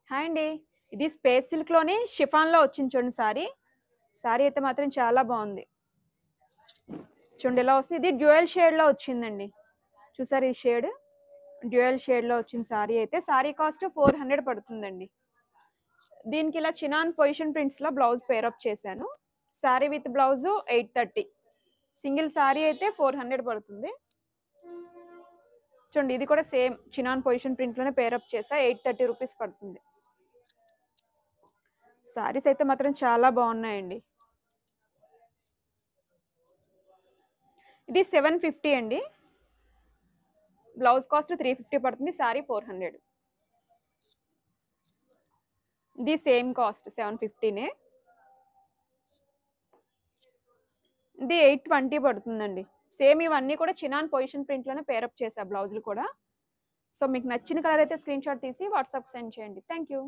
Hi అండి. ఇది space సిల్క్‌లోని షిఫాన్‌లో వచ్చింది చూడండి సారీ. సారీ అయితే మాత్రం చాలా బావుంది. చూడండి ఇలా వస్తుంది. ఇది డ్యూయల్ షేడ్‌లో వచ్చిందండి. చూసారా ఈ షేడ్? డ్యూయల్ షేడ్‌లో వచ్చిన సారీ అయితే సారీ కాస్ట్ 400 పడుతుందండి. దీనికి ఇలా చినాన్ పొజిషన్ ప్రింట్స్‌లో బ్లౌజ్ పేరప్ చేశాను. Sorry with blouse 830. Single sorry అయితే 400 పడుతుంది. చూడండి ఇది కూడా సేమ్ చినాన్ పొజిషన్ ప్రింట్‌లోనే పేరప్ చేశా. 830 రూపీస్ పడుతుంది. సారీస్ అయితే మాత్రం చాలా బాగున్నాయండి. ఇది 750 అండి. బ్లౌజ్ కాస్ట్ 350 పడుతుంది. సారీ 400. ఇది సేమ్ కాస్ట్ 750నే. ఇది 820 పడుతుందండి. సేమ్ ఇవన్నీ కూడా చినాన్ పొజిషన్ ప్రింట్‌లోనే పేరప్ చేశా బ్లౌజులు కూడా. సో మీకు నచ్చిన కలర్ అయితే స్క్రీన్‌షాట్ తీసి వాట్సాప్ సెండ్ చేయండి. Thank you.